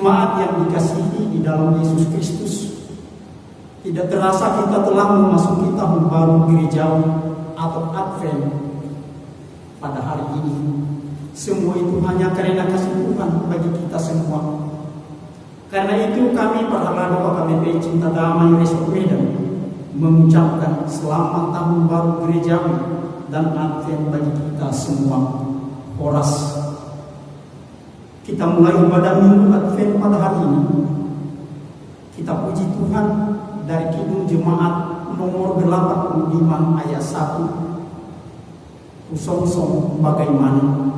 Jemaat yang dikasihi di dalam Yesus Kristus, tidak terasa kita telah memasuki tahun baru gerejawi atau Advent pada hari ini. Semua itu hanya karena kasih Tuhan bagi kita semua. Karena itu kami para doa KBP Cinta Damai Resort Medan mengucapkan selamat tahun baru gerejawi dan Advent bagi kita semua. Horas. Kita mulai ibadah minggu Advent pada hari ini. Kita puji Tuhan dari Kidung Jemaat nomor 85 ayat 1. Kusong-song bagaimana?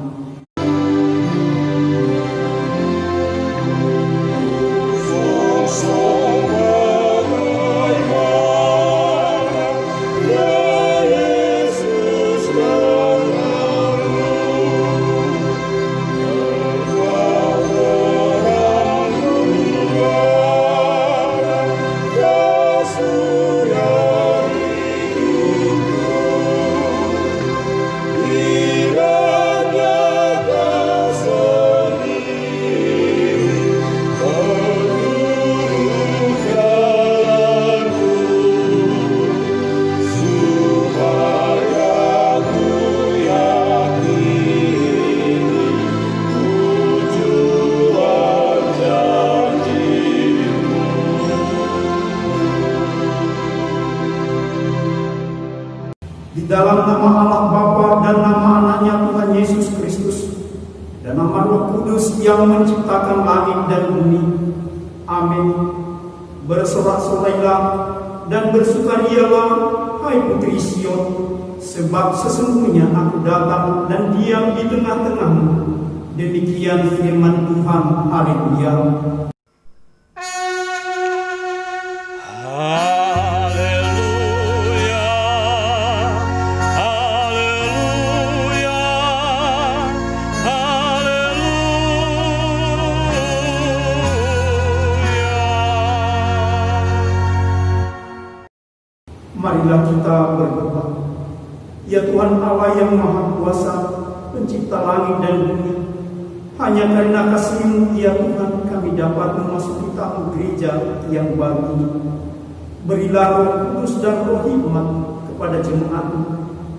Di dalam nama Allah Bapa dan nama anaknya Tuhan Yesus Kristus dan nama Roh Kudus yang menciptakan langit dan bumi. Amin. Bersorak-sorailah dan bersukarialah, hai putri Sion, sebab sesungguhnya aku datang dan diam di tengah-tengahmu. Demikian firman Tuhan. Haleluya. Marilah kita berdoa. Ya Tuhan Allah yang Maha Kuasa, pencipta langit dan bumi, hanya karena kasih-Mu ya Tuhan kami dapat memasuki tahun gereja yang baru ini. Berilah Roh Kudus dan Roh hikmat kepada jemaat-Mu,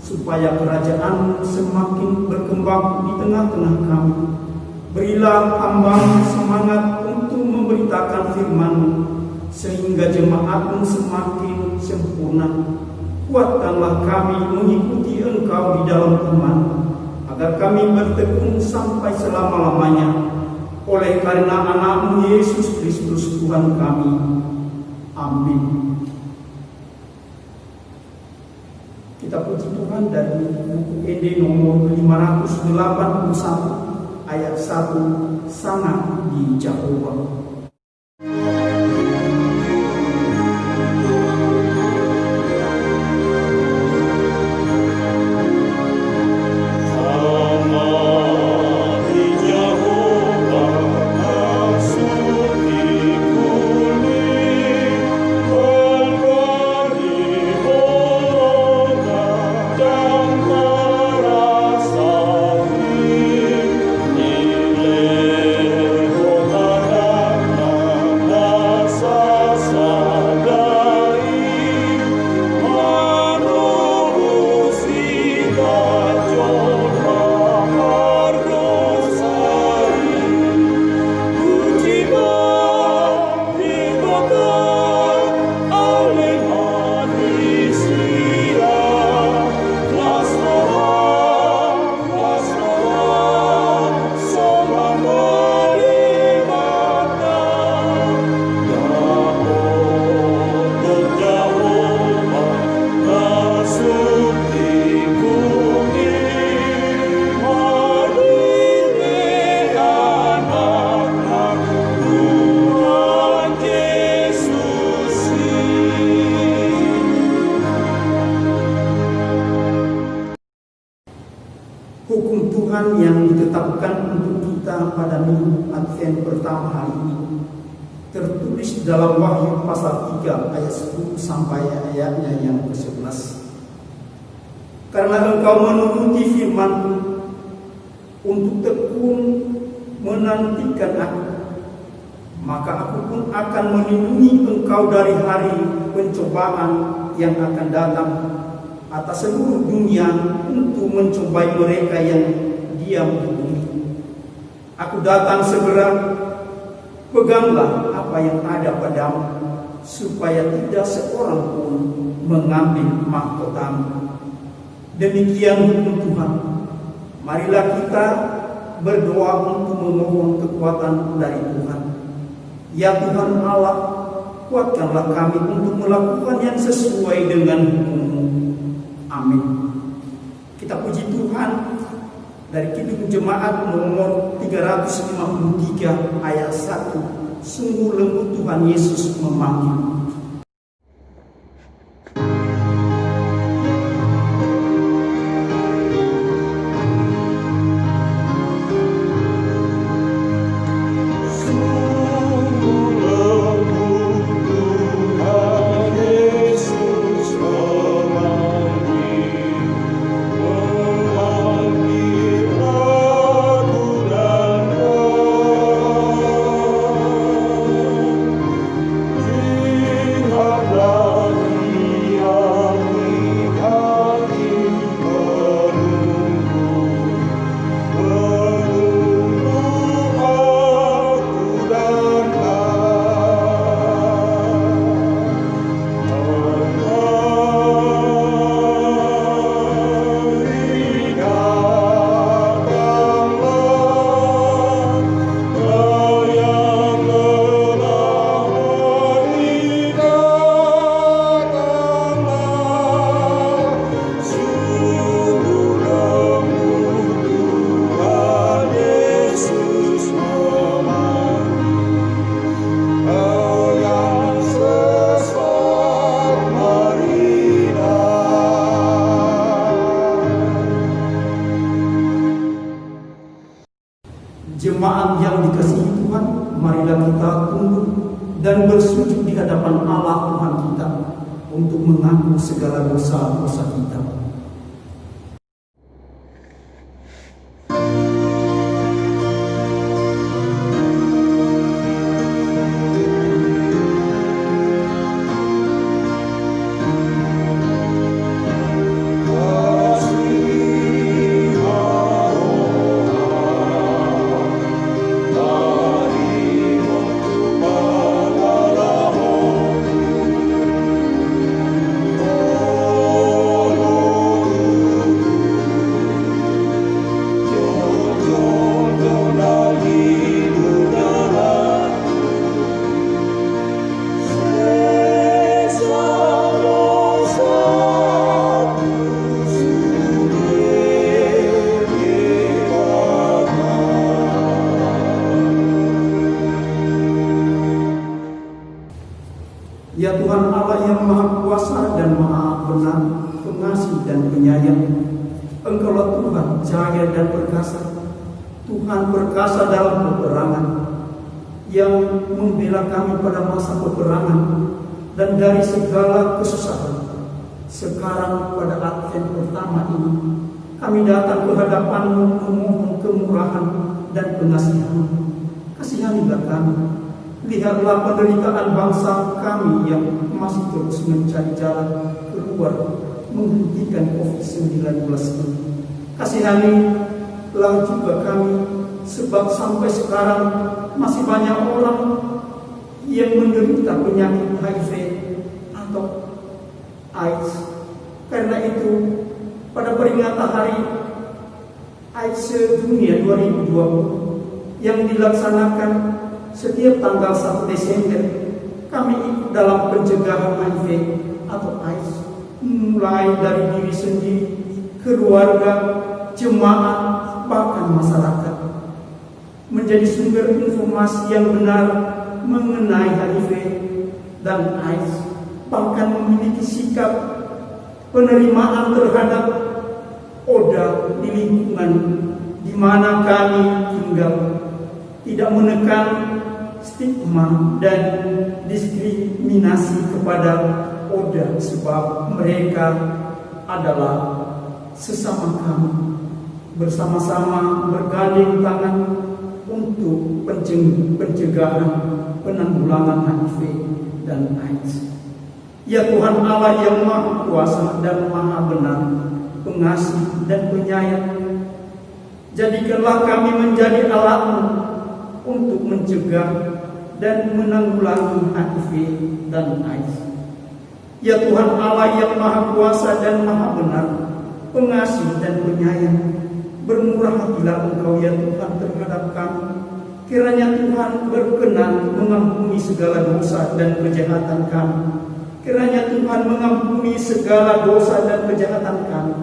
supaya kerajaan-Mu semakin berkembang di tengah-tengah kami. Berilah hamba-Mu semangat untuk memberitakan firman-Mu, sehingga jemaat-Mu semakin sempurna. Kuatkanlah kami mengikuti Engkau di dalam iman, agar kami bertekun sampai selama-lamanya, oleh karena anak-Mu Yesus Kristus Tuhan kami. Amin. Kita puji Tuhan dari buku ED nomor 581 ayat 1, sangat di Jehovah. Hukum Tuhan yang ditetapkan untuk kita pada minggu Advent pertama hari ini tertulis dalam Wahyu pasal 3 ayat 10 sampai ayatnya yang ke-11. Karena engkau menuruti firman-Ku untuk tekun menantikan Aku, maka aku pun akan melindungi engkau dari hari pencobaan yang akan datang atas seluruh dunia untuk mencobai mereka yang diam di bumi. Aku datang segera, peganglah apa yang ada padamu, supaya tidak seorang pun mengambil mahkotamu. Demikian hukum Tuhan. Marilah kita berdoa untuk memohon kekuatan dari Tuhan. Ya Tuhan Allah, kuatkanlah kami untuk melakukan yang sesuai dengan hukum-Mu. Amin. Kita puji Tuhan dari Kidung Jemaat nomor 353 ayat 1. Sungguh lembut Tuhan Yesus memanggil. Jemaat yang dikasihi Tuhan, marilah kita tunduk dan bersujud di hadapan Allah Tuhan kita untuk mengaku segala dosa-dosa kita. Ya Tuhan Allah yang Maha Kuasa dan Maha Benar, Pengasih dan Penyayang, Engkaulah Tuhan cahaya dan perkasa, Tuhan perkasa dalam peperangan, yang membela kami pada masa peperangan dan dari segala kesusahan. Sekarang pada Advent pertama ini, kami datang ke hadapan-Mu memohon kemurahan dan pengasihan. Kasihanilah kami. Lihatlah penderitaan bangsa kami yang masih terus mencari jalan keluar menghentikan COVID-19 ini. Kasihanilah juga kami, sebab sampai sekarang masih banyak orang yang menderita penyakit HIV atau AIDS. Karena itu, pada peringatan Hari AIDS Sedunia 2020 yang dilaksanakan setiap tanggal 1 Desember, kami ikut dalam pencegahan HIV atau AIDS, mulai dari diri sendiri, keluarga, jemaat, bahkan masyarakat, menjadi sumber informasi yang benar mengenai HIV dan AIDS, bahkan memiliki sikap penerimaan terhadap ODA di lingkungan di mana kami tinggal, tidak menekan stigma dan diskriminasi kepada ODA, sebab mereka adalah sesama kami. Bersama-sama bergandeng tangan untuk pencegahan penanggulangan HIV dan AIDS. Ya Tuhan Allah yang Maha Kuasa dan Maha Benar, pengasih dan penyayang, jadikanlah kami menjadi alat-Mu untuk mencegah dan menanggulangi HIV dan AIDS. Ya Tuhan Allah yang Maha Kuasa dan Maha Benar, pengasih dan penyayang, bermurah hatilah Engkau ya Tuhan terhadap kami. Kiranya Tuhan berkenan mengampuni segala dosa dan kejahatan kami. Kiranya Tuhan mengampuni segala dosa dan kejahatan kami.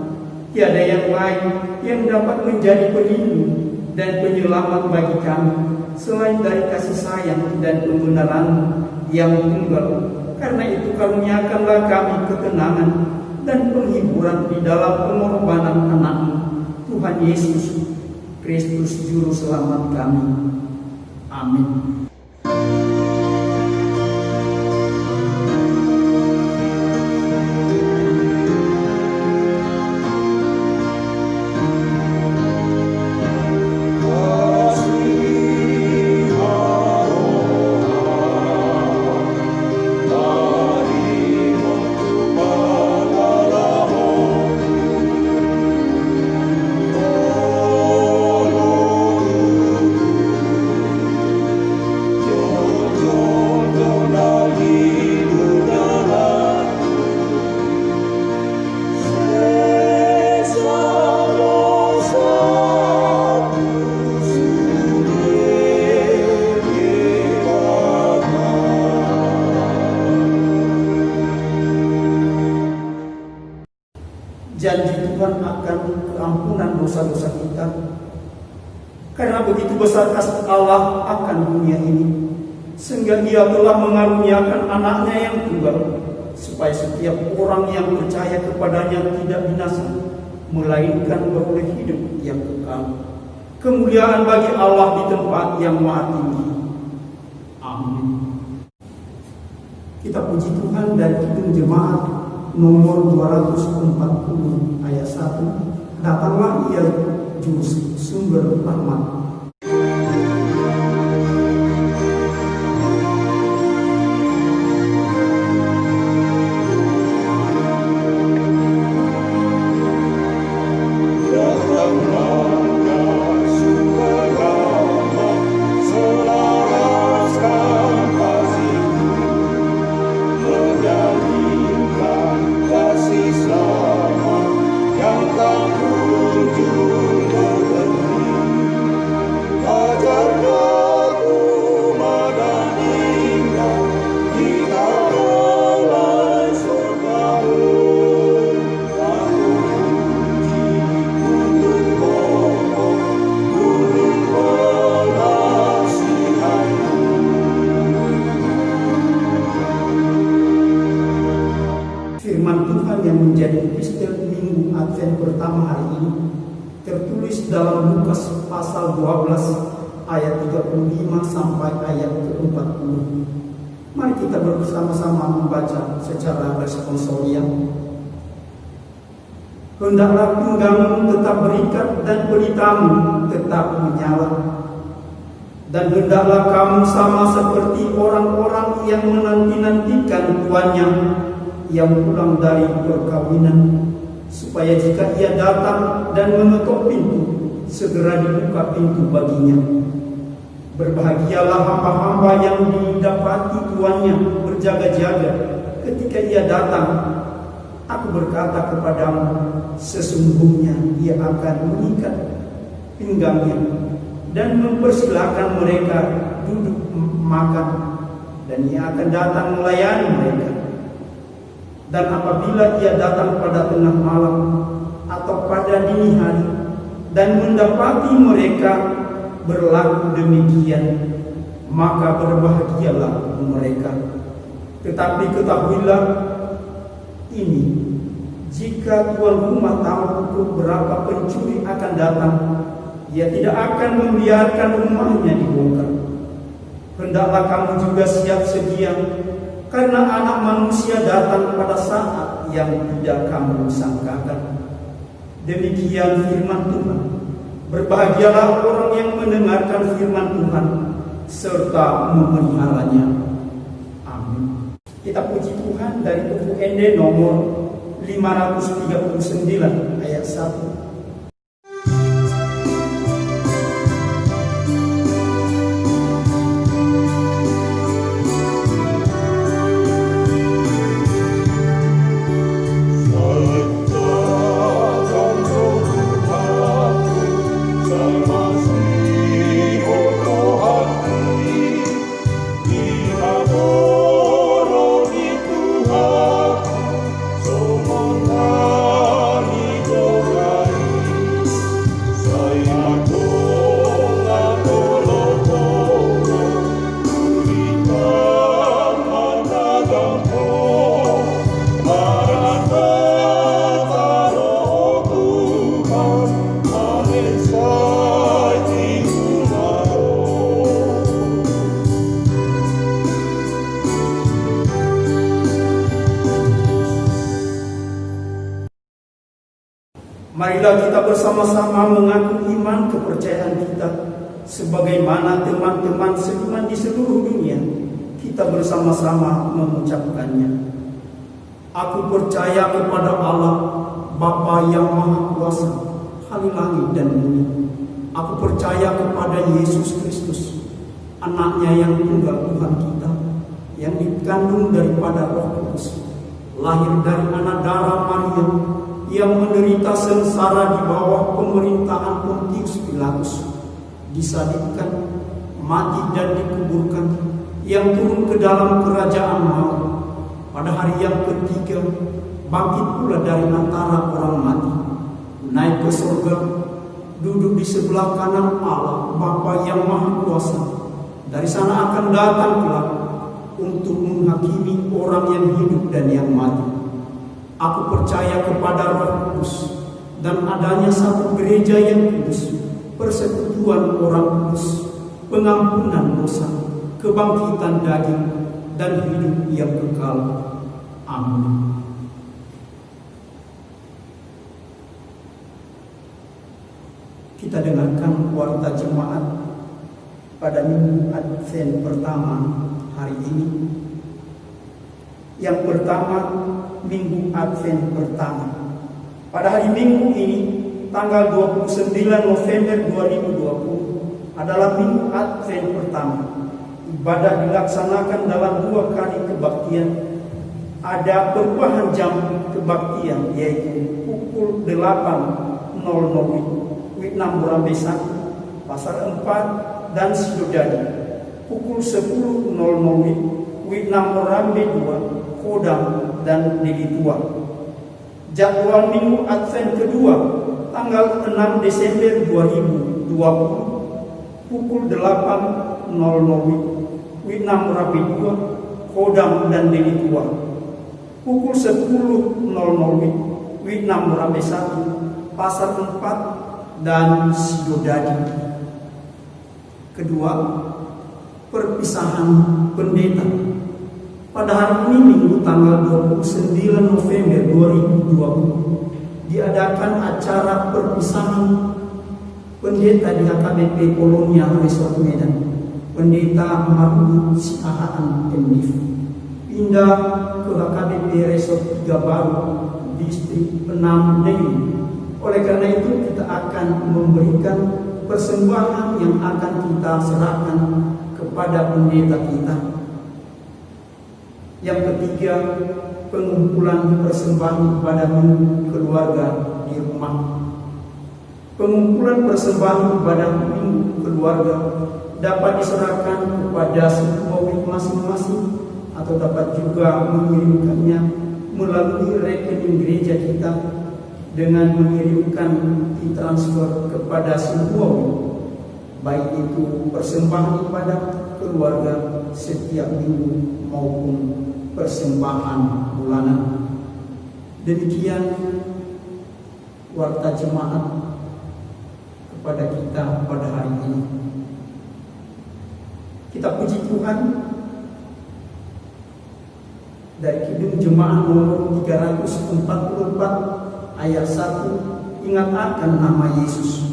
Tiada yang lain yang dapat menjadi pelindung dan penyelamat bagi kami selain dari kasih sayang dan pembenaran yang tunggal. Karena itu karuniakanlah kami ketenangan dan penghiburan di dalam pengorbanan anak-Mu, Tuhan Yesus Kristus Juru Selamat kami. Amin. Janji Tuhan akan keampunan dosa-dosa kita. Karena begitu besar kasih Allah akan dunia ini, sehingga Dia telah mengaruniakan anaknya yang tunggal, supaya setiap orang yang percaya kepadanya tidak binasa, melainkan beroleh hidup yang kekal. Kemuliaan bagi Allah di tempat yang maha tinggi. Amin. Kita puji Tuhan dari Kidung Jemaat nomor 240 ayat 1. Datanglah ia juru sumber rahmat. Firman Tuhan yang menjadi epistel Minggu Advent pertama hari ini tertulis dalam Lukas pasal 12 ayat 35 sampai ayat ke-40. Mari kita bersama-sama membaca secara responsoria. Hendaklah pinggangmu tetap berikat dan pelitamu tetap menyala. Dan hendaklah kamu sama seperti orang-orang yang menanti-nantikan tuannya yang pulang dari perkawinan, supaya jika ia datang dan mengetuk pintu, segera dibuka pintu baginya. Berbahagialah hamba-hamba yang didapati tuannya berjaga-jaga ketika ia datang. Aku berkata kepadamu, sesungguhnya ia akan mengikat pinggangnya dan mempersilahkan mereka duduk makan, dan ia akan datang melayani mereka. Dan apabila ia datang pada tengah malam atau pada dini hari dan mendapati mereka berlaku demikian, maka berbahagialah mereka. Tetapi ketahuilah ini, jika tuan rumah tahu pukul berapa pencuri akan datang, ia tidak akan membiarkan rumahnya dibongkar. Hendaklah kamu juga siap sedia, karena Anak Manusia datang pada saat yang tidak kamu sangkakan. Demikian firman Tuhan. Berbahagialah orang yang mendengarkan firman Tuhan serta memeliharanya. Amin. Kita puji Tuhan dari buku ND nomor 539 ayat 1. Marilah kita bersama-sama mengaku iman kepercayaan kita sebagaimana teman-teman seiman di seluruh dunia kita bersama-sama mengucapkannya. Aku percaya kepada Allah, Bapa yang Maha Kuasa, Hari langit dan bumi. Aku percaya kepada Yesus Kristus, Anaknya yang tunggal Tuhan kita, yang dikandung daripada Roh Kudus, lahir dari anak darah Maria, yang menderita sengsara di bawah pemerintahan Pontius Pilatus, disalibkan, mati dan dikuburkan, yang turun ke dalam kerajaan maut, pada hari yang ketiga bangkit pula dari antara orang mati, naik ke surga, duduk di sebelah kanan Allah Bapa yang Maha Kuasa. Dari sana akan datang kelak untuk menghakimi orang yang hidup dan yang mati. Aku percaya kepada Roh Kudus dan adanya satu gereja yang kudus, persekutuan orang kudus, pengampunan dosa, kebangkitan daging, dan hidup yang kekal. Amin. Kita dengarkan warta jemaat pada minggu Advent pertama hari ini. Yang pertama, minggu Advent pertama. Pada hari Minggu ini, tanggal 29 November 2020 adalah minggu Advent pertama. Ibadah dilaksanakan dalam 2 kali kebaktian. Ada perubahan jam kebaktian, yaitu pukul 8.00 WIB 6 Murambi 1, Pasar 4 dan Sidodadi. Pukul 10.00 WIB 6 Murambi 2, Kodam dan Deli Tua. Jadwal minggu Advent kedua tanggal 6 Desember 2020 pukul 8.00 WIB 6 Murambi 2, Kodam dan Deli Tua. Pukul 10.00 WIB 6 Murambi 1, Pasar 4 dan Sidodadi. Kedua, perpisahan pendeta. Pada hari ini Minggu tanggal 29 November 2020 diadakan acara perpisahan pendeta di HKBP Kolonial Resort Medan. Pendeta Marudi Siahaan MDiv pindah ke HKBP Resort 3 Baru, Distrik 6 Negeri. Oleh karena itu kita akan memberikan persembahan yang akan kita serahkan kepada pendeta kita. Yang ketiga, pengumpulan persembahan kepada minggu keluarga di rumah. Pengumpulan persembahan kepada minggu keluarga dapat diserahkan kepada sebuah wik masing-masing atau dapat juga mengirimkannya melalui rekening gereja kita dengan mengirimkan transfer kepada sebuah wik, baik itu persembahan kepada keluarga setiap minggu maupun persembahan bulanan. Demikian warta jemaat kepada kita pada hari ini. Kita puji Tuhan dari Kidung Jemaat nomor 344 ayat 1, ingat akan nama Yesus.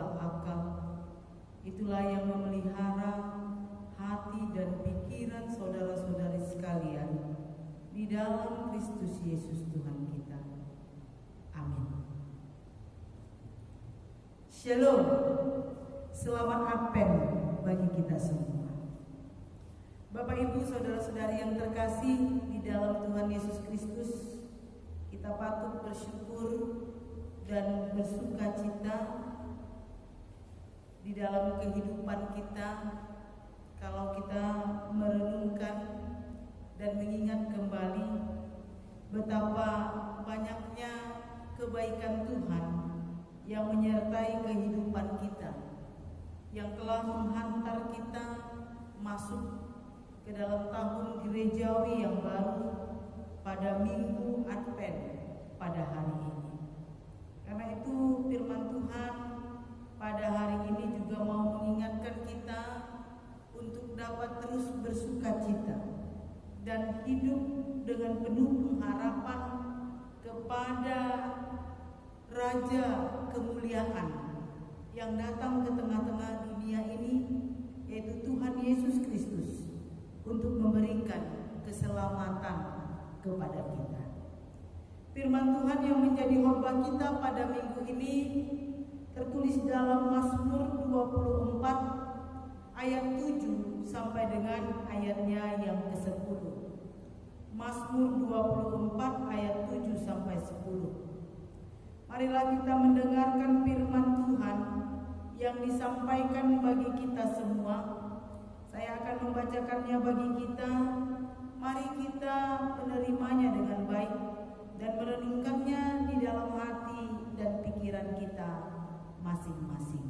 segala akal. Itulah yang memelihara hati dan pikiran saudara-saudari sekalian di dalam Kristus Yesus Tuhan kita. Amin. Shalom. Selamat Advent bagi kita semua. Bapak Ibu saudara-saudari yang terkasih di dalam Tuhan Yesus Kristus, kita patut bersyukur dan bersuka cita di dalam kehidupan kita kalau kita merenungkan dan mengingat kembali betapa banyaknya kebaikan Tuhan yang menyertai kehidupan kita, yang telah menghantar kita masuk ke dalam tahun gerejawi yang baru pada Minggu Advent pada hari ini. Karena itu firman Tuhan pada hari ini juga mau mengingatkan kita untuk dapat terus bersukacita dan hidup dengan penuh pengharapan kepada Raja kemuliaan yang datang ke tengah-tengah dunia ini, yaitu Tuhan Yesus Kristus, untuk memberikan keselamatan kepada kita. Firman Tuhan yang menjadi khotbah kita pada minggu ini tertulis dalam Mazmur 24 ayat 7 sampai dengan ayatnya yang ke-10. Mazmur 24 ayat 7 sampai 10. Marilah kita mendengarkan firman Tuhan yang disampaikan bagi kita semua. Saya akan membacakannya bagi kita. Mari kita menerimanya dengan baik dan merenungkannya di dalam hati dan pikiran kita masing-masing.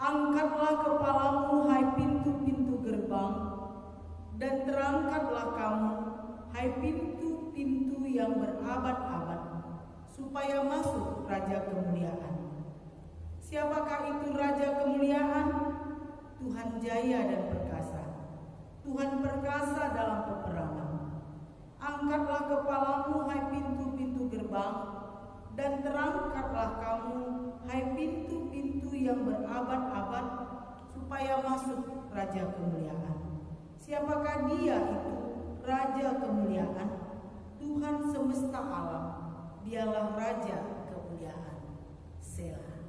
Angkatlah kepalamu, hai pintu-pintu gerbang, dan terangkatlah kamu, hai pintu-pintu yang berabad-abad, supaya masuk Raja kemuliaan. Siapakah itu Raja kemuliaan? Tuhan jaya dan perkasa, Tuhan perkasa dalam peperangan. Angkatlah kepalamu, hai pintu-pintu gerbang, dan terangkatlah kamu, hai pintu-pintu yang berabad-abad, supaya masuk Raja kemuliaan. Siapakah dia itu? Raja kemuliaan, Tuhan semesta alam, dialah Raja kemuliaan. Selah.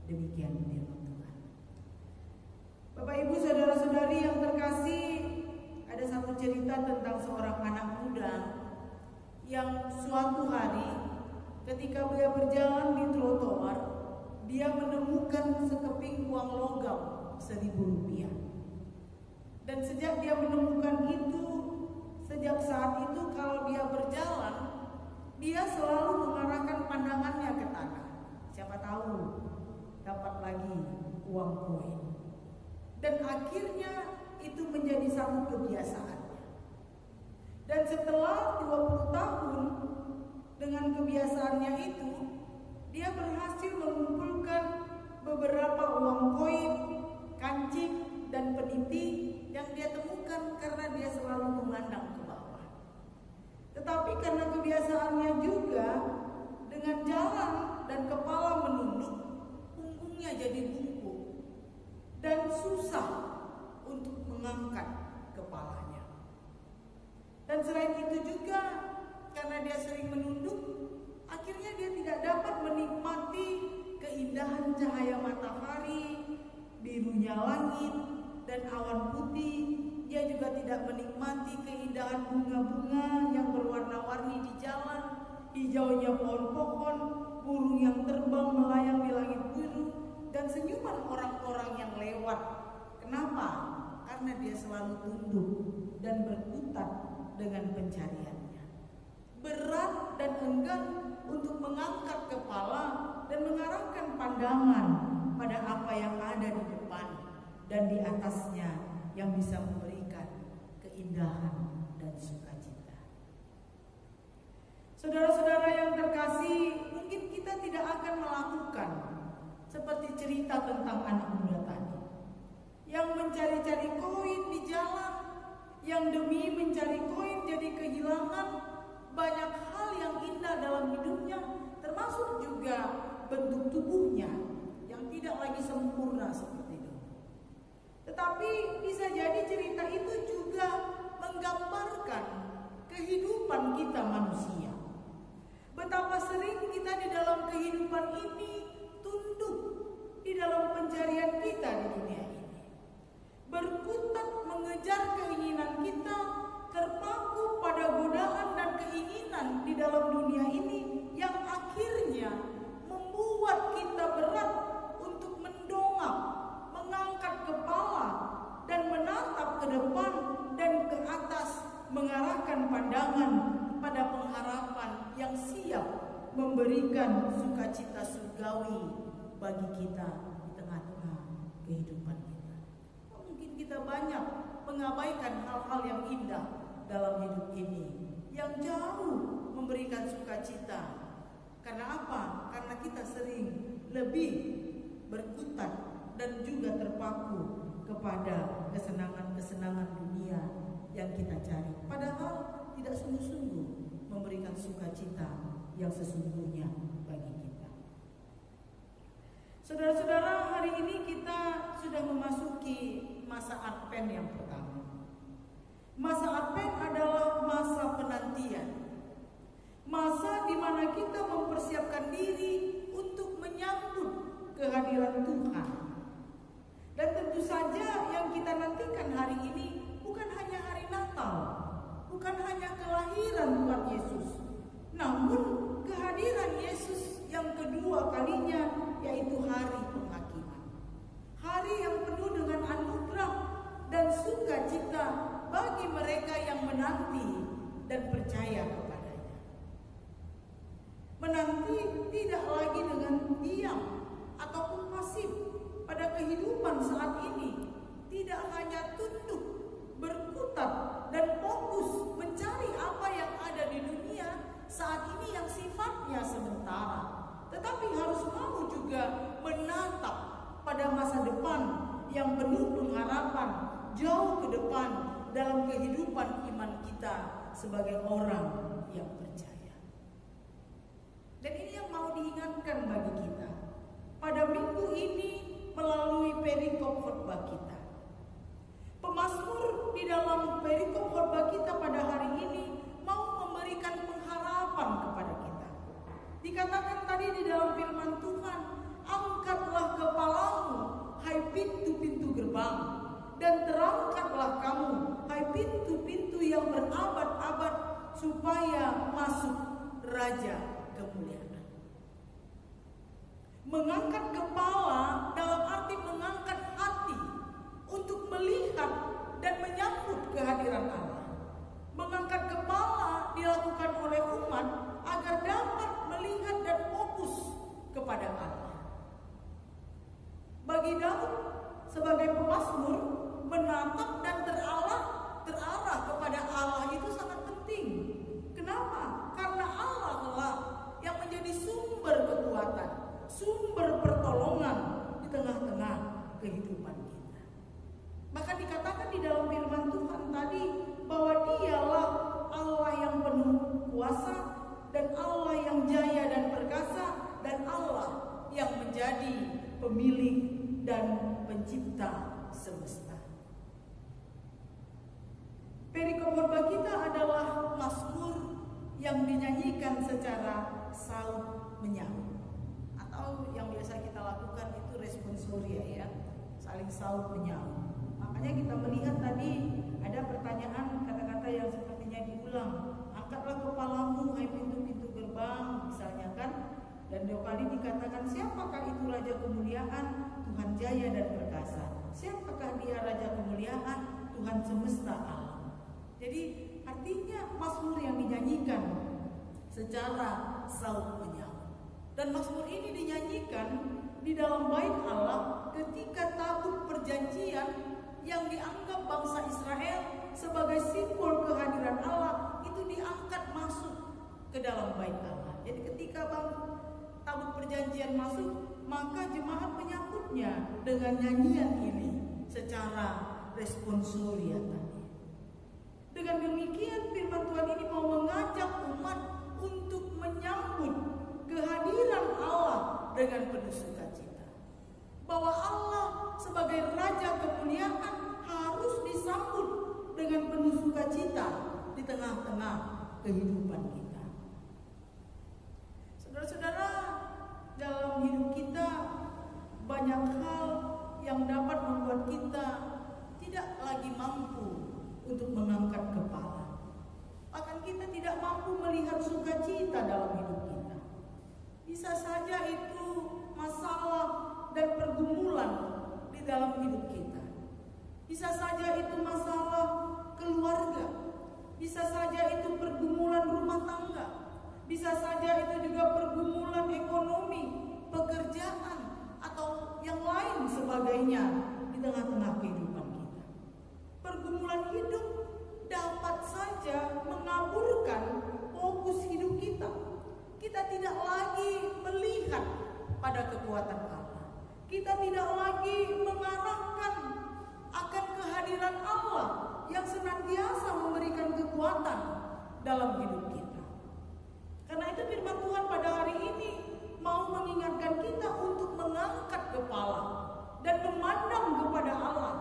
Demikian firman Tuhan. Bapak Ibu saudara-saudari yang terkasih, ada satu cerita tentang seorang anak muda yang suatu hari ketika dia berjalan di trotoar, dia menemukan sekeping uang logam 1.000 rupiah. Dan sejak dia menemukan itu, sejak saat itu kalau dia berjalan, dia selalu mengarahkan pandangannya ke tanah. Siapa tahu dapat lagi uang koin. Dan akhirnya itu menjadi satu kebiasaannya. Dan setelah 20 tahun dengan kebiasaannya itu, dia berhasil mengumpulkan beberapa uang koin, kancing, dan peniti yang dia temukan karena dia selalu memandang ke bawah. Tetapi karena kebiasaannya juga, dengan jalan dan kepala menunduk, punggungnya jadi bungkuk dan susah untuk mengangkat kepalanya. Dan selain itu juga, karena dia sering menunduk, akhirnya dia tidak dapat menikmati keindahan cahaya matahari, birunya langit, dan awan putih. Dia juga tidak menikmati keindahan bunga-bunga yang berwarna-warni di jalan, hijaunya pohon-pohon, burung yang terbang melayang di langit biru, dan senyuman orang-orang yang lewat. Kenapa? Karena dia selalu tunduk dan berkutat dengan pencariannya. Berat dan enggan untuk mengangkat kepala dan mengarahkan pandangan pada apa yang ada di depan dan di atasnya yang bisa memberikan keindahan dan sukacita. Saudara-saudara yang terkasih, mungkin kita tidak akan melakukan seperti cerita tentang anak muda tadi yang mencari-cari koin di jalan, yang demi mencari koin jadi kehilangan banyak hal yang indah dalam hidupnya, termasuk juga bentuk tubuhnya yang tidak lagi sempurna seperti itu. Tetapi bisa jadi cerita itu juga menggambarkan kehidupan kita manusia. Betapa sering kita di dalam kehidupan ini tunduk di dalam pencarian kita di dunia ini, berkutat mengejar keinginan kita, terpaku pada godaan dan keinginan di dalam dunia ini yang akhirnya membuat kita berat untuk mendongak, mengangkat kepala dan menatap ke depan dan ke atas, mengarahkan pandangan pada pengharapan yang siap memberikan sukacita surgawi bagi kita di tengah-tengah kehidupan kita. Mungkin kita banyak mengabaikan hal-hal yang indah dalam hidup ini, yang jauh memberikan sukacita. Karena apa? Karena kita sering lebih berkutat dan juga terpaku kepada kesenangan-kesenangan dunia yang kita cari, padahal tidak sungguh-sungguh memberikan sukacita yang sesungguhnya bagi kita. Saudara-saudara, hari ini kita sudah memasuki masa Advent yang pertama. Masa Advent adalah masa penantian, masa di mana kita mempersiapkan diri untuk menyambut kehadiran Tuhan. Dan tentu saja yang kita nantikan hari ini bukan hanya hari Natal, bukan hanya kelahiran Tuhan Yesus, namun kehadiran Yesus yang kedua kalinya, yaitu hari penghakiman. Hari yang penuh dengan anugerah dan sukacita bagi mereka yang menanti dan percaya kepadanya. Menanti tidak lagi dengan diam ataupun pasif pada kehidupan saat ini, tidak hanya tunduk, berkutat dan fokus mencari apa yang ada di dunia saat ini yang sifatnya sementara, tetapi harus mau juga menatap pada masa depan yang penuh pengharapan jauh ke depan dalam kehidupan iman kita sebagai orang yang percaya. Dan ini yang mau diingatkan bagi kita pada minggu ini melalui perikop khotbah kita. Pemazmur di dalam perikop khotbah kita pada hari ini mau memberikan pengharapan kepada kita. Dikatakan tadi di dalam firman Tuhan, angkatlah kepalamu, hai pintu-pintu gerbang, dan terangkatlah kamu, hai pintu-pintu yang berabad-abad, supaya masuk Raja kemuliaan. Mengangkat kepala dalam arti mengangkat hati untuk melihat dan menyambut kehadiran Allah. Mengangkat kepala dilakukan oleh umat agar dapat melihat dan fokus kepada Allah. Bagi Daud sebagai pemazmur, menatap dan terarah kepada Allah itu sangat penting. Kenapa? Karena Allah lah yang menjadi sumber kekuatan, sumber pertolongan di tengah-tengah kehidupan kita. Maka dikatakan di dalam firman Tuhan tadi bahwa Dialah Allah yang penuh kuasa, dan Allah yang jaya dan perkasa, dan Allah yang menjadi pemilik dan pencipta semesta. Perikop khotbah kita adalah mazmur yang dinyanyikan secara saut menyaut, atau yang biasa kita lakukan itu responsoria, ya, saling saut menyaut. Makanya kita melihat tadi ada pertanyaan, kata-kata yang sepertinya diulang. Angkatlah kepalamu, hai pintu-pintu gerbang, misalnya kan. Dan dua kali dikatakan, siapakah itu Raja kemuliaan, Tuhan jaya dan perkasa. Siapakah dia Raja kemuliaan, Tuhan semesta alam. Jadi artinya mazmur yang dinyanyikan secara saut menyaut. Dan mazmur ini dinyanyikan di dalam bait Allah ketika tabut perjanjian yang dianggap bangsa Israel sebagai simbol kehadiran Allah itu diangkat masuk ke dalam bait Allah. Jadi ketika tabut perjanjian masuk, maka jemaat menyambutnya dengan nyanyian ini secara responsoria tadi. Dengan demikian firman Tuhan ini mau mengajak umat untuk menyambut kehadiran Allah dengan penuh sukacita. Bahwa Allah sebagai Raja kemuliaan harus disambut dengan penuh sukacita di tengah-tengah kehidupan kita. Saudara-saudara, dalam hidup kita banyak hal yang dapat membuat kita tidak lagi mampu untuk mengangkat kepala. Bahkan kita tidak mampu melihat sukacita dalam hidup kita. Bisa saja itu masalah dan pergumulan di dalam hidup kita. Bisa saja itu masalah keluarga. Bisa saja itu pergumulan rumah tangga. Bisa saja itu juga pergumulan ekonomi, pekerjaan, atau yang lain sebagainya di tengah-tengah kehidupan kita. Pergumulan hidup dapat saja mengaburkan fokus hidup kita. Kita tidak lagi melihat pada kekuatan Allah. Kita tidak lagi mengarahkan akan kehadiran Allah yang senantiasa memberikan kekuatan dalam hidup kita. Karena itu firman Tuhan pada hari ini mau mengingatkan kita untuk mengangkat kepala dan memandang kepada Allah.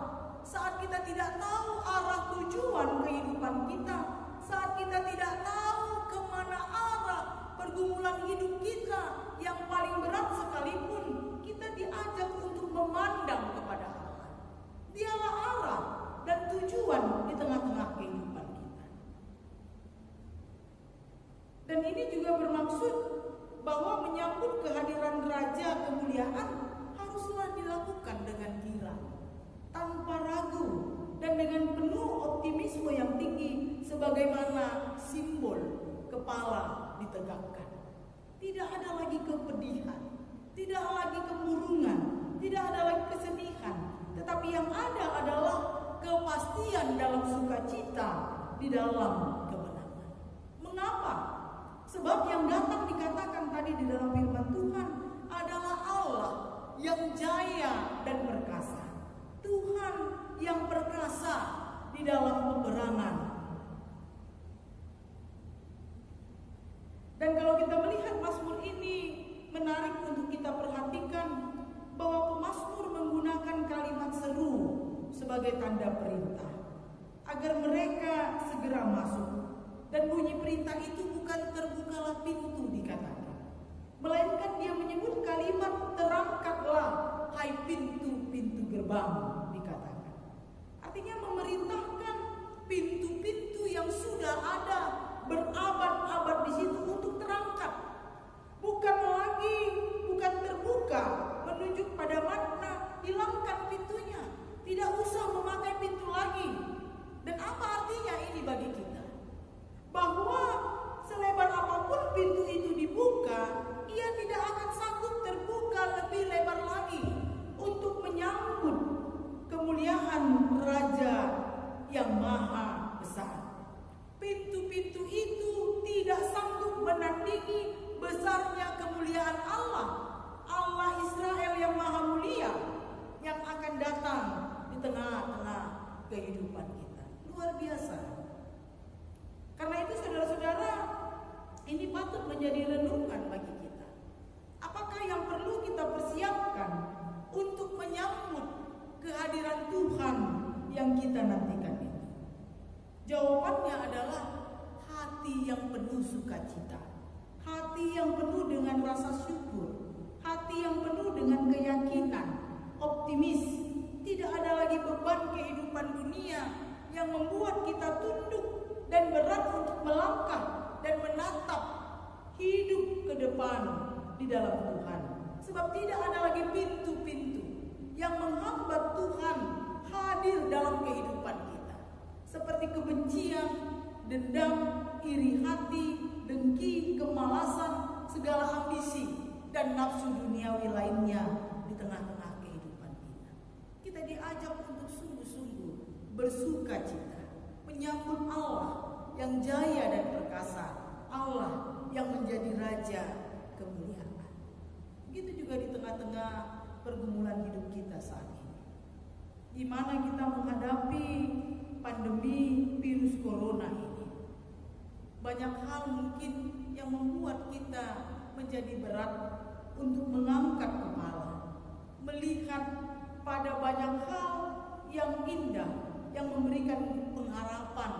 Saat kita tidak tahu arah tujuan kehidupan kita, saat kita tidak tahu kemana arah pergumulan hidup kita yang paling berat sekalipun, kita diajak untuk memandang kepada Allah. Dialah arah dan tujuan di tengah-tengah kehidupan kita. Dan ini juga bermaksud bahwa menyambut kehadiran Raja kemuliaan haruslah dilakukan dengan gila, tanpa ragu, dan dengan penuh optimisme yang tinggi, sebagaimana simbol kepala ditegakkan. Tidak ada lagi kepedihan, tidak lagi kemurungan, tidak ada lagi kesedihan, tetapi yang ada adalah kepastian dalam sukacita di dalam kemenangan. Mengapa? Sebab yang datang dikatakan tadi di dalam firman Tuhan adalah Allah yang jaya dan perkasa. Tuhan yang perkasa di dalam peperangan. Dan kalau kita melihat Mazmur ini, menarik untuk kita perhatikan bahwa pemazmur menggunakan kalimat seru sebagai tanda perintah agar mereka segera masuk. Dan bunyi perintah itu bukan terbukalah pintu dikatakan, melainkan dia menyebut kalimat terangkatlah hai pintu-pintu gerbang dikatakan. Artinya memerintahkan pintu-pintu yang sudah ada berabad-abad di situ untuk terangkat. Bukan terbuka menunjuk pada makna hilangkan pintunya. Tidak usah memakai pintu lagi. Dan apa artinya ini bagi kita? Bahwa selebar apapun pintu itu dibuka, ia tidak akan sanggup terbuka lebih lebar lagi untuk menyambut kemuliaan Raja yang maha besar. Pintu-pintu itu tidak sanggup menandingi besarnya kemuliaan Allah, Allah Israel yang maha mulia, yang akan datang di tengah-tengah kehidupan kita. Luar biasa. Karena itu saudara-saudara, ini patut menjadi renungan bagi kita. Apakah yang perlu kita persiapkan untuk menyambut kehadiran Tuhan yang kita nantikan ini? Jawabannya adalah hati yang penuh sukacita, hati yang penuh dengan rasa syukur, hati yang penuh dengan keyakinan, optimis. Tidak ada lagi beban kehidupan dunia yang membuat kita tunduk dan berat untuk melangkah dan menatap hidup ke depan di dalam Tuhan. Sebab tidak ada lagi pintu-pintu yang menghambat Tuhan hadir dalam kehidupan kita. Seperti kebencian, dendam, iri hati, dengki, kemalasan, segala ambisi, dan nafsu duniawi lainnya di tengah-tengah kehidupan kita. Kita diajak untuk sungguh-sungguh bersukacita, menyambut Allah yang jaya dan perkasa, Allah yang menjadi Raja kemuliaan. Begitu juga di tengah-tengah pergumulan hidup kita saat ini, di mana kita menghadapi pandemi virus corona ini. Banyak hal mungkin yang membuat kita menjadi berat untuk mengangkat kepala, melihat pada banyak hal yang indah, yang memberikan pengharapan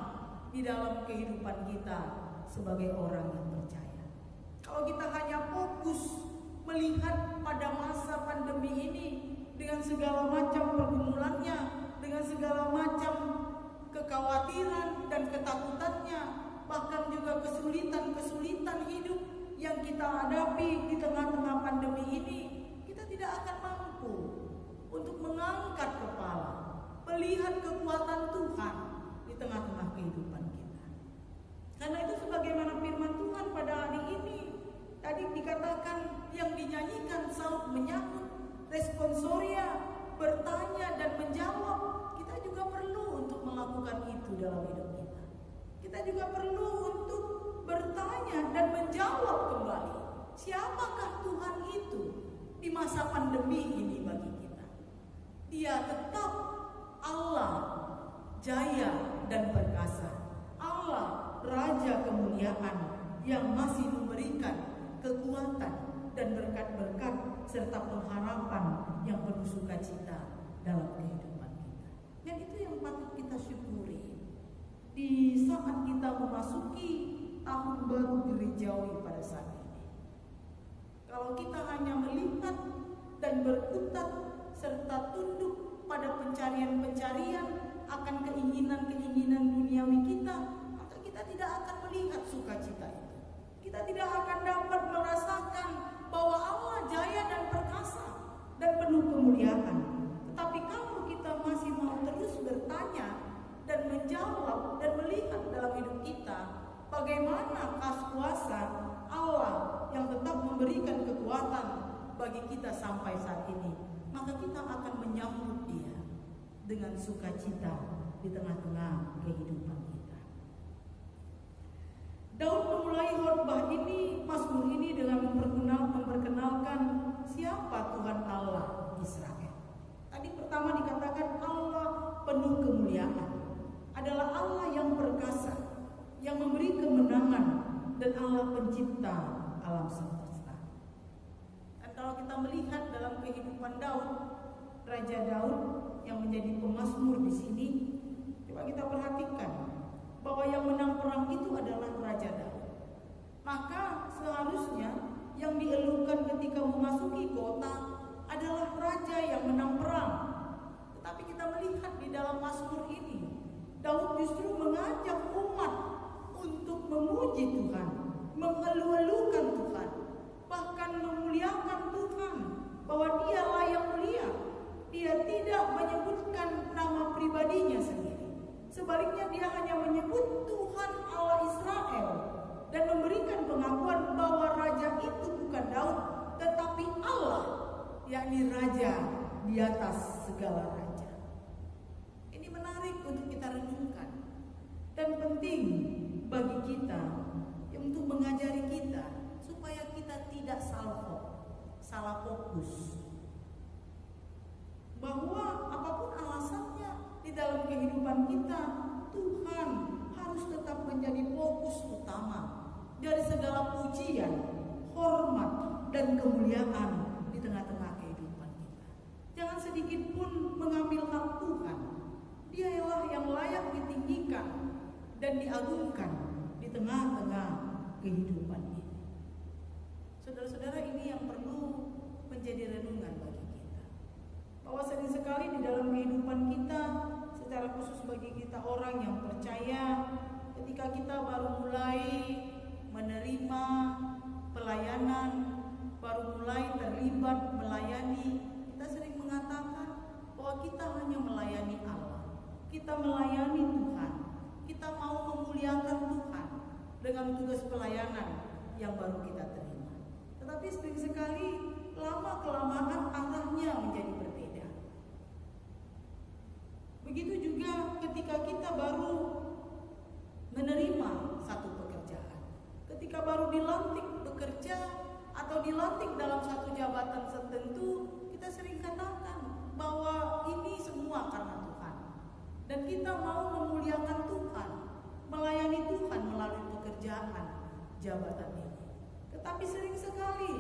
di dalam kehidupan kita sebagai orang yang percaya. Kalau kita hanya fokus melihat pada masa pandemi ini dengan segala macam pergumulannya, dengan segala macam kekhawatiran dan ketakutannya, bahkan juga kesulitan-kesulitan hidup yang kita hadapi di tengah-tengah pandemi ini, kita tidak akan mampu untuk mengangkat kepala, melihat kekuatan Tuhan di tengah-tengah kehidupan kita. Karena itu sebagaimana firman Tuhan pada hari ini, tadi dikatakan yang dinyanyikan saut menyahut, responsoria, bertanya dan menjawab. Kita juga perlu untuk melakukan itu dalam hidup kita. Kita juga perlu untuk bertanya dan menjawab kembali, siapakah Tuhan itu di masa pandemi ini bagi kita. Dia tetap Allah jaya dan perkasa, Allah Raja kemuliaan yang masih memberikan kekuatan dan berkat-berkat serta pengharapan yang penuh sukacita dalam kehidupan kita. Dan itu yang patut kita syukuri di saat kita memasuki tahun baru gerejawi pada saat ini. Kalau kita hanya melihat dan berkutat serta tunduk pada pencarian-pencarian akan keinginan-keinginan duniawi kita, maka kita tidak akan melihat sukacita itu. Kita tidak akan dapat merasakan bahwa Allah jaya dan perkasa dan penuh kemuliaan. Tetapi kalau kita masih mau terus bertanya dan menjawab dan melihat dalam hidup kita bagaimana kuasa Allah yang tetap memberikan kekuatan bagi kita sampai saat ini, maka kita akan menyambut Dia dengan sukacita di tengah-tengah kehidupan kita. Daud memulai khotbah ini, mazmur ini dengan memperkenalkan siapa Tuhan Allah Israel. Tadi pertama dikatakan Allah penuh kemuliaan, adalah Allah yang perkasa, yang memberi kemenangan, dan Allah pencipta alam semesta. Dan kalau kita melihat dalam kehidupan Daud, Raja Daud yang menjadi pemazmur di sini, coba kita perhatikan bahwa yang menang perang itu adalah Raja Daud. Maka seharusnya yang dielukan ketika memasuki kota adalah raja yang menang perang. Tetapi kita melihat di dalam mazmur ini, Daud justru mengajak umat untuk memuji Tuhan, mengeluh-elukan Tuhan, bahkan memuliakan Tuhan, bahwa Dialah yang mulia. Dia tidak menyebutkan nama pribadinya sendiri. Sebaliknya dia hanya menyebut Tuhan Allah Israel dan memberikan pengakuan bahwa raja itu bukan Daud, tetapi Allah, yakni raja di atas segala raja. Ini menarik untuk kita renungkan dan penting bagi kita untuk mengajari kita supaya kita tidak salah fokus, bahwa apapun alasannya di dalam kehidupan kita, Tuhan harus tetap menjadi fokus utama dari segala pujian, hormat, dan kemuliaan di tengah-tengah kehidupan kita. Jangan sedikit pun mengambil hak Tuhan. Dialah yang layak ditinggikan dan diagungkan di tengah-tengah kehidupan ini. Saudara-saudara, ini yang perlu menjadi renungan bagi kita, bahwa sering sekali di dalam kehidupan kita, secara khusus bagi kita orang yang percaya, ketika kita baru mulai menerima pelayanan, baru mulai terlibat melayani, kita sering mengatakan bahwa kita hanya melayani Allah, kita melayani Tuhan, kita mau memuliakan Tuhan dengan tugas pelayanan yang baru kita terima. Tetapi sering sekali lama-kelamaan arahnya menjadi berbeda. Begitu juga ketika kita baru menerima satu pekerjaan, ketika baru dilantik bekerja atau dilantik dalam satu jabatan tertentu, kita sering katakan bahwa ini semua karena Tuhan, dan kita mau memuliakan Tuhan, melayani Tuhan melalui pekerjaan jabatan ini. Tetapi sering sekali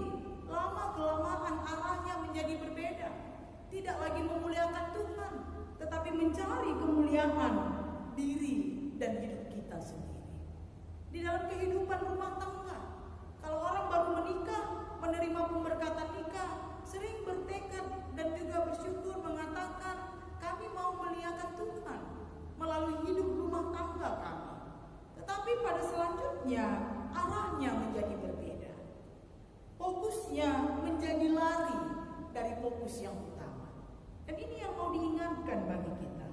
lama-kelamaan arahnya menjadi berbeda. Tidak lagi memuliakan Tuhan, tetapi mencari kemuliaan diri dan hidup kita sendiri. Di dalam kehidupan rumah tangga, kalau orang baru menikah, menerima pemberkatan nikah, sering bertekad dan juga bersyukur mengatakan, kami mau memuliakan Tuhan melalui hidup rumah tangga kami. Tetapi pada selanjutnya arahnya menjadi berbeda. Fokusnya menjadi lari dari fokus yang utama. Dan ini yang mau diingatkan bagi kita,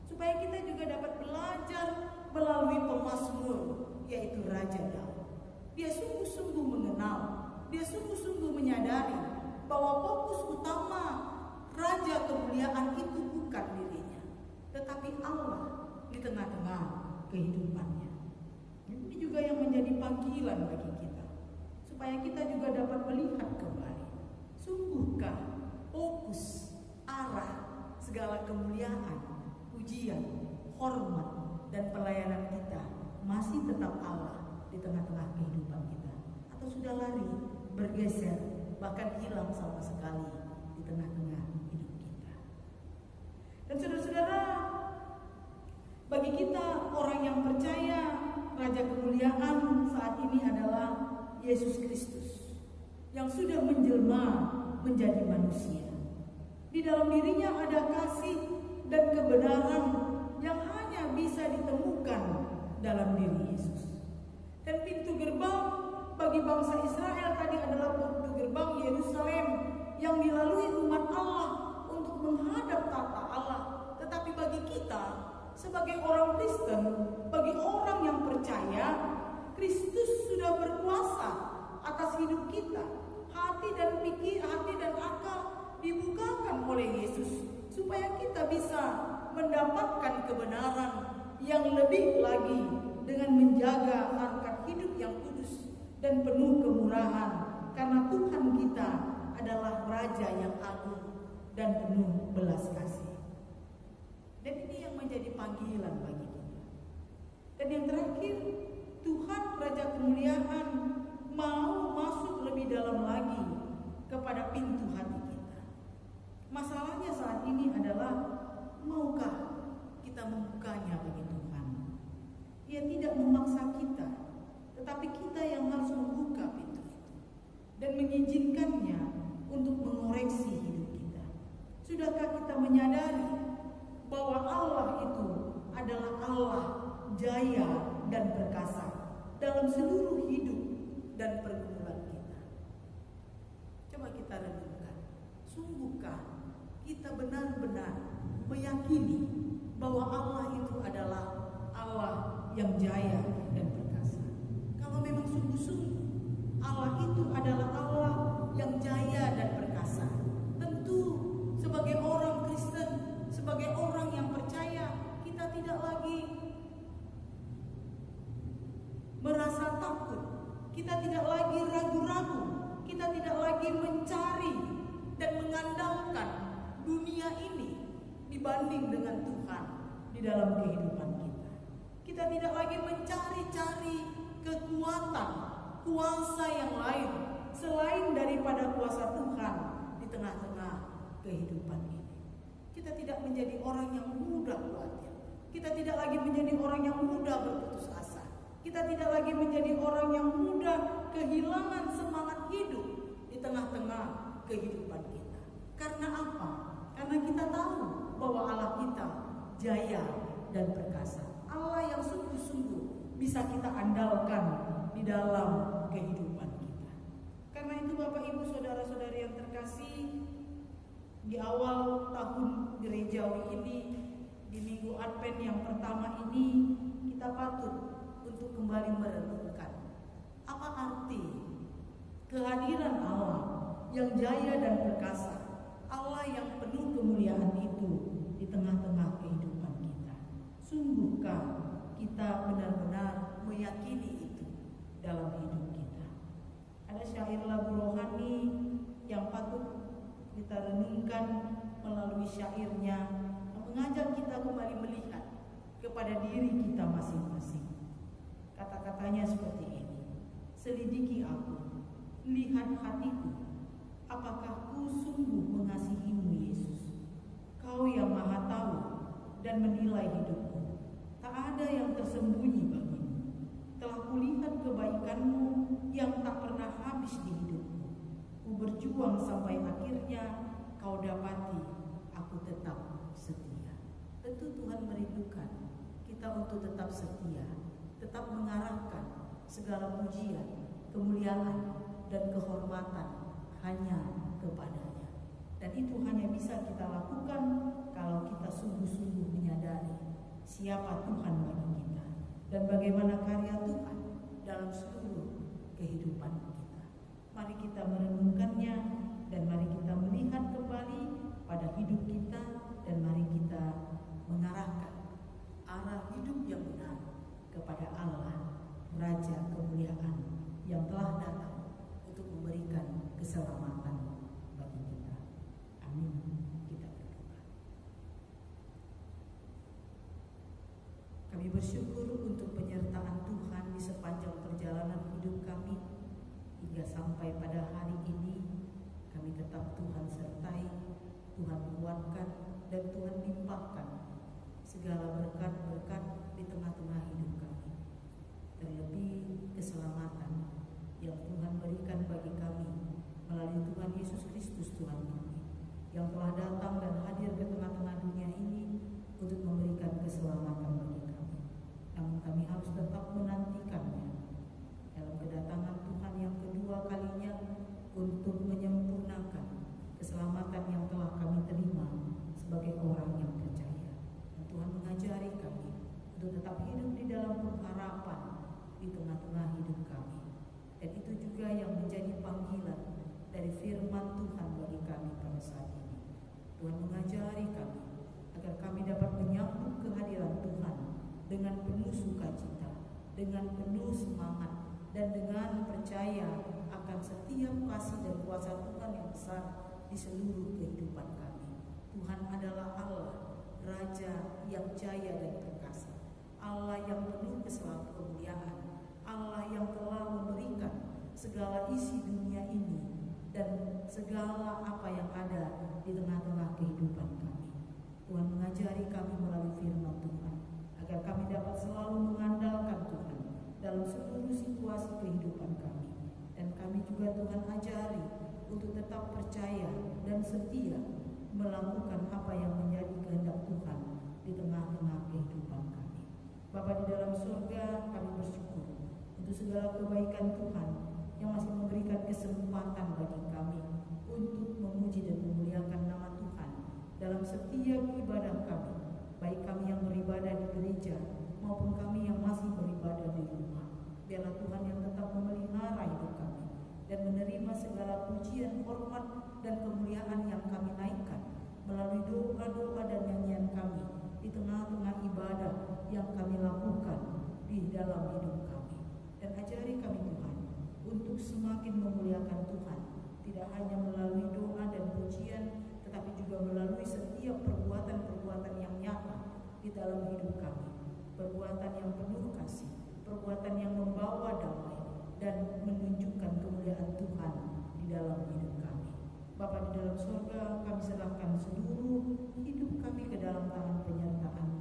supaya kita juga dapat belajar melalui pemazmur, yaitu Raja Daud. Dia sungguh-sungguh mengenal, dia sungguh-sungguh menyadari bahwa fokus utama Raja kemuliaan itu bukan dirinya, tetapi Allah di tengah-tengah kehidupannya. Ini juga yang menjadi panggilan bagi kita, supaya kita juga dapat melihat kembali, sungguhkah fokus arah segala kemuliaan, pujian, hormat, dan pelayanan kita masih tetap Allah di tengah-tengah kehidupan kita, atau sudah lari, bergeser, bahkan hilang sama sekali di tengah-tengah hidup kita. Dan saudara-saudara, bagi kita orang yang percaya, Raja kemuliaan saat ini adalah Yesus Kristus yang sudah menjelma menjadi manusia. Di dalam dirinya ada kasih dan kebenaran yang hanya bisa ditemukan dalam diri Yesus. Dan pintu gerbang bagi bangsa Israel tadi adalah pintu gerbang Yerusalem yang dilalui umat Allah untuk menghadap tata Allah. Tetapi bagi kita sebagai orang Kristen, bagi orang yang percaya, Kristus sudah berkuasa atas hidup kita. Hati dan pikir, hati dan akal dibukakan oleh Yesus supaya kita bisa mendapatkan kebenaran yang lebih lagi dengan menjaga harkat hidup yang kudus dan penuh kemurahan, karena Tuhan kita adalah Raja yang agung dan penuh belas kasih. Dan ini yang menjadi panggilan bagi kita. Dan yang terakhir, Tuhan Raja kemuliaan mau masuk lebih dalam lagi kepada pintu hati kita. Masalahnya saat ini adalah, maukah kita membukanya bagi Tuhan? Ia tidak memaksa kita, tetapi kita yang harus membuka pintu itu dan mengizinkannya untuk mengoreksi hidup kita. Sudahkah kita menyadari bahwa Allah itu adalah Allah jaya dan perkasa dalam seluruh hidup dan pergumulan kita? Coba kita renungkan, sungguhkah kita benar-benar meyakini bahwa Allah itu adalah Allah yang jaya dan perkasa? Kalau memang sungguh-sungguh Allah itu adalah Allah yang jaya dan perkasa, tentu sebagai orang Kristen, sebagai orang yang percaya, kita tidak lagi merasa takut, kita tidak lagi ragu-ragu, kita tidak lagi mencari dan mengandalkan dunia ini dibanding dengan Tuhan di dalam kehidupan kita. Kita tidak lagi mencari-cari kekuatan, kuasa yang lain selain daripada kuasa Tuhan di tengah-tengah kehidupan ini. Kita tidak menjadi orang yang mudah khawatir. Kita tidak lagi menjadi orang yang mudah berputus asa. Kita tidak lagi menjadi orang yang mudah kehilangan semangat hidup di tengah-tengah kehidupan kita. Karena apa? Karena kita tahu bahwa Allah kita jaya dan perkasa. Allah yang sungguh-sungguh bisa kita andalkan di dalam kehidupan kita. Karena itu Bapak Ibu Saudara-saudari yang terkasih, di awal tahun gerejawi ini, di minggu Advent yang pertama ini, kita patut untuk kembali merenungkan apa arti kehadiran Allah yang jaya dan perkasa, Allah yang penuh kemuliaan itu di tengah-tengah kehidupan kita. Sungguhkah kita benar-benar meyakini itu dalam hidup kita? Ada syair lagu rohani yang patut kita renungkan melalui syairnya, mengajak kita kembali melihat kepada diri kita masing-masing. Kata-katanya seperti ini: selidiki aku, lihat hatiku, apakah ku sungguh mengasihimu Yesus? Kau yang maha tahu dan menilai hidupku. Tak ada yang tersembunyi bagimu. Telah kulihat kebaikanmu yang tak pernah habis di hidupku. Ku berjuang sampai akhirnya kau dapati aku tetap setia. Tentu Tuhan merindukan kita untuk tetap setia, tetap mengarahkan segala pujian, kemuliaan, dan kehormatan hanya kepadanya. Dan itu hanya bisa kita lakukan kalau kita sungguh-sungguh menyadari siapa Tuhan bagi kita dan bagaimana karya Tuhan dalam seluruh kehidupan kita. Mari kita merenungkannya dan mari kita melihat kembali pada hidup kita dan mari kita mengarahkan arah hidup yang benar kepada Allah, Raja kemuliaan yang telah datang untuk memberikan keselamatan bagi kita. Amin. Kita berdoa. Kami bersyukur untuk penyertaan Tuhan di sepanjang perjalanan hidup kami hingga sampai pada hari ini. Kami tetap Tuhan sertai, Tuhan kuatkan, dan Tuhan limpahkan segala berkat-berkat di tengah-tengah hidup kami. Terlebih keselamatan yang Tuhan berikan bagi kami melalui Tuhan Yesus Kristus Tuhan kami, yang telah datang dan hadir ke tengah-tengah dunia ini untuk memberikan keselamatan bagi kami. Namun kami harus tetap menantikannya dalam kedatangan Tuhan yang kedua kalinya untuk menyempurnakan keselamatan yang telah kami terima sebagai orang yang percaya. Dan Tuhan mengajari kami untuk tetap hidup di dalam pengharapan di tengah-tengah hidup kami. Dan itu juga yang menjadi panggilan dari firman Tuhan bagi kami pada saat ini. Tuhan mengajari kami agar kami dapat menyambut kehadiran Tuhan dengan penuh sukacita, dengan penuh semangat, dan dengan percaya akan setiap kasih dan kuasa Tuhan yang besar di seluruh kehidupan kami. Tuhan adalah Allah, Raja yang jaya dan perkasa, Allah yang penuh kemuliaan, Allah yang telah memberikan segala isi dunia ini dan segala apa yang ada di tengah-tengah kehidupan kami. Tuhan mengajari kami melalui firman Tuhan agar kami dapat selalu mengandalkan Tuhan dalam seluruh situasi kehidupan kami. Dan kami juga Tuhan ajari untuk tetap percaya dan setia melakukan apa yang menjadi kehendak Tuhan di tengah-tengah kehidupan kami. Bapa di dalam surga, kami bersyukur untuk segala kebaikan Tuhan yang masih memberikan kesempatan bagi kami untuk memuji dan memuliakan nama Tuhan dalam setiap ibadah kami, baik kami yang beribadah di gereja maupun kami yang masih beribadah di rumah. Biarlah Tuhan yang tetap memelihara hidup kami dan menerima segala pujian, hormat, dan kemuliaan yang kami naikkan melalui doa-doa dan nyanyian kami di tengah-tengah ibadah yang kami lakukan di dalam hidup kami. Dan ajari kami Tuhan untuk semakin memuliakan Tuhan, tidak hanya melalui doa dan pujian, tetapi juga melalui setiap perbuatan-perbuatan yang nyata di dalam hidup kami. Perbuatan yang penuh kasih, perbuatan yang membawa damai, dan menunjukkan kemuliaan Tuhan di dalam hidup kami. Bapa di dalam surga, kami serahkan seluruh hidup kami ke dalam tangan penyertaan-Mu.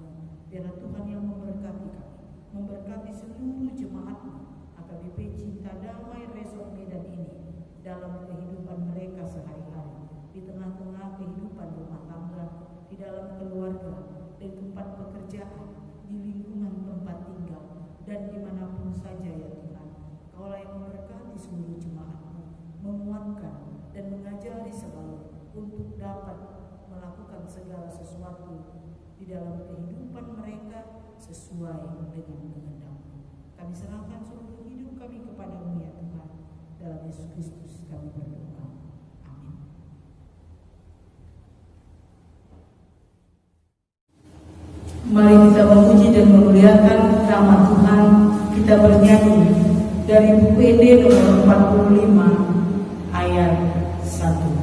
Biarlah Tuhan yang memberkati kami, memberkati seluruh jemaat-Mu, AKBP Cinta Damai Resort Medan ini dalam kehidupan mereka sehari-hari, di tengah-tengah kehidupan rumah tangga, di dalam keluarga, di tempat pekerjaan, di lingkungan tempat tinggal, dan dimanapun saja ya Tuhan. Kaulah yang memberkati seluruh jemaat-Mu, menguatkan dan mengajari selalu untuk dapat melakukan segala sesuatu di dalam kehidupan mereka sesuai dengan kehendak-Mu. Kami serahkan seluruh hidup kami kepada-Mu ya Tuhan. Dalam Yesus Kristus kami berdoa. Amin. Mari kita memuji dan memuliakan nama Tuhan. Kita bernyanyi dari buku Ende nomor 45 ayat 1.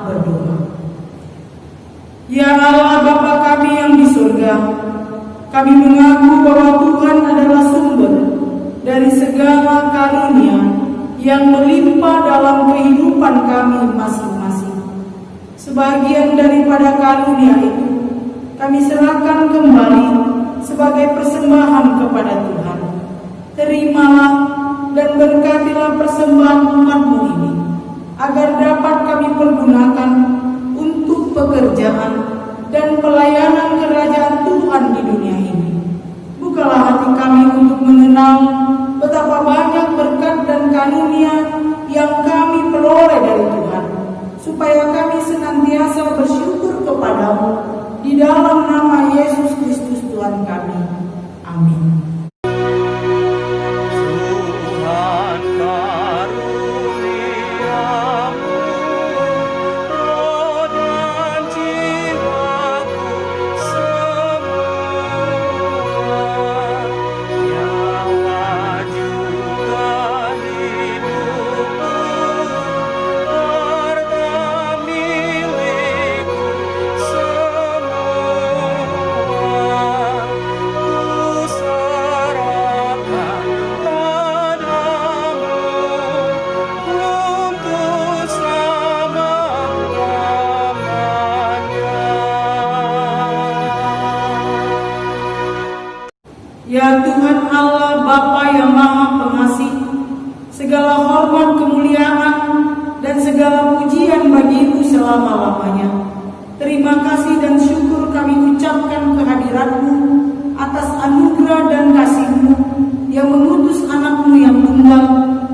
berdoa. Ya Allah Bapa kami yang di surga, kami mengaku bahwa Tuhan adalah sumber dari segala karunia yang melimpah dalam kehidupan kami masing-masing. Sebagian daripada karunia itu kami serahkan kembali sebagai persembahan kepada Tuhan. Terimalah dan berkatilah persembahan umat-Mu ini, agar dapat kami pergunakan untuk pekerjaan dan pelayanan kerajaan Tuhan di dunia ini. Bukalah hati kami untuk mengenal betapa banyak berkat dan karunia yang kami peroleh dari Tuhan, supaya kami senantiasa bersyukur kepadamu di dalam nama Yesus Kristus Tuhan kami. Amin. Ya Tuhan Allah Bapa yang Maha Pengasih, segala hormat, kemuliaan, dan segala pujian bagi-Mu selama-lamanya. Terima kasih dan syukur kami ucapkan kehadirat-Mu atas anugerah dan kasih-Mu yang mengutus anak-Mu yang tunggal,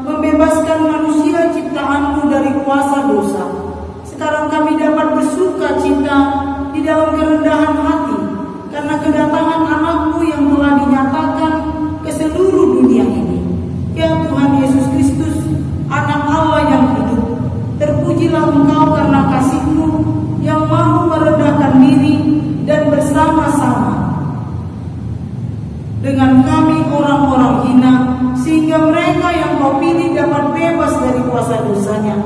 membebaskan manusia ciptaan-Mu dari kuasa dosa. Sekarang kami dapat bersuka cita di dalam kerendahan hati karena kedatangan anak-Mu yang telah dinyatakan ke seluruh dunia ini. Ya Tuhan Yesus Kristus, anak Allah yang hidup, terpujilah Engkau karena kasih-Mu yang mau merendahkan diri dan bersama-sama dengan kami orang-orang hina, sehingga mereka yang Kau pilih dapat bebas dari kuasa dosanya.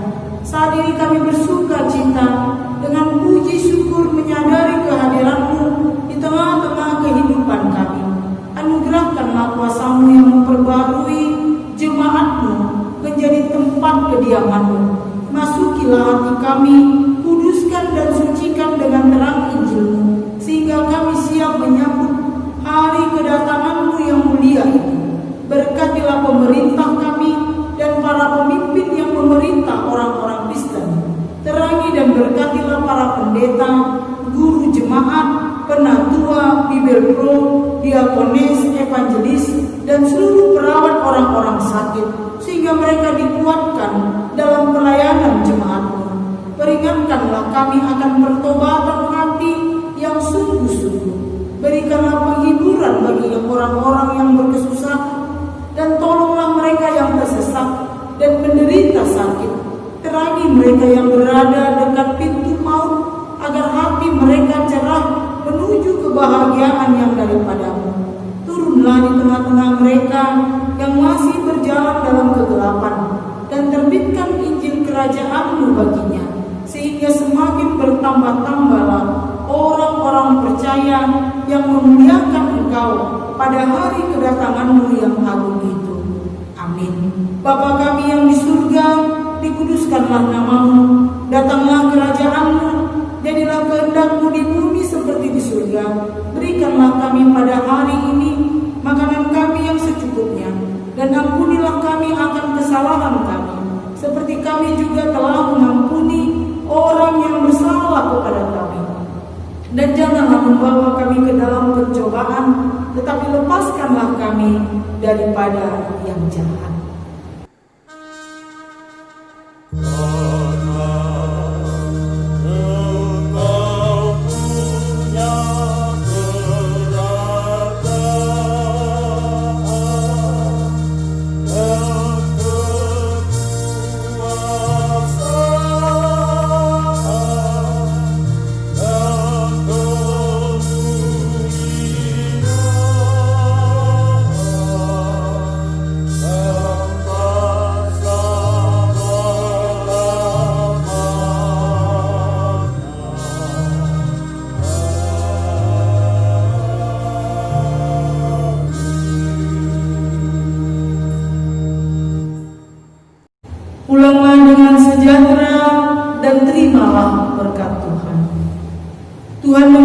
Saat ini kami bersuka cita dengan puji syukur menyadari kehadiran-Mu di tengah-tengah kehidupan kami. Anugerahkanlah kuasa-Mu yang memperbarui jemaat-Mu menjadi tempat kediaman-Mu. Masukilah hati kami, kuduskan dan sucikan dengan terang Injil-Mu, sehingga kami siap menyambut hari kedatangan-Mu yang mulia itu. Berkatilah pemerintah kami dan para pemimpin yang memerintah orang-orang Kristen. Terangi dan berkatilah para pendeta, guru jemaat, penatua, bibel pro, diakonis, evangelis, dan seluruh perawat orang-orang sakit, sehingga mereka dikuatkan dalam pelayanan jemaat-Mu. Peringatkanlah kami akan pertobatan hati yang sungguh-sungguh. Berikanlah penghiburan bagi orang-orang yang berkesusahan, dan tolonglah mereka yang tersesat dan menderita sakit. Terangi mereka yang berada dekat pintu maut, agar hati mereka cerah menuju kebahagiaan yang daripada-Mu. Turunlah di tengah-tengah mereka yang masih berjalan dalam kegelapan, dan terbitkan Injil kerajaan-Mu baginya, sehingga semakin bertambah-tambahlah orang-orang percaya yang memuliakan Engkau pada hari kedatangan-Mu yang agung itu. Amin. Bapa kami yang di surga, dikuduskanlah nama-Mu, datanglah kerajaan-Mu, jadilah kehendak-Mu di bumi seperti di surga. Berikanlah kami pada hari ini makanan kami yang secukupnya, dan ampunilah kami akan kesalahan kami, seperti kami juga telah mengampuni orang yang bersalah kepada kami. Dan janganlah membawa kami ke dalam pencobaan, tetapi lepaskanlah kami daripada yang jahat.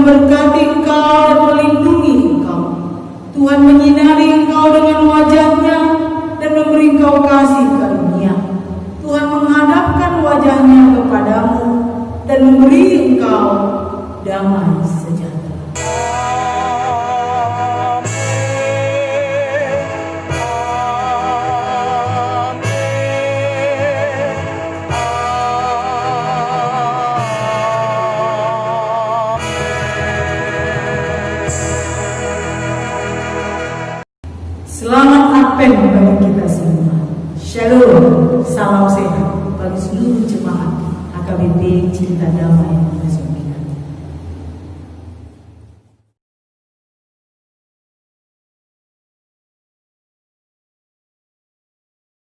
memberkati engkau dan melindungi engkau. Tuhan menyinari engkau dengan wajah-Nya dan memberi engkau kasih karunia. Tuhan menghadapkan wajah-Nya kepadamu dan memberi engkau damai sejahtera. Selamat Advent bagi kita semua. Shalom, salam sehat bagi seluruh jemaat HKBP Cinta Damai Nasional.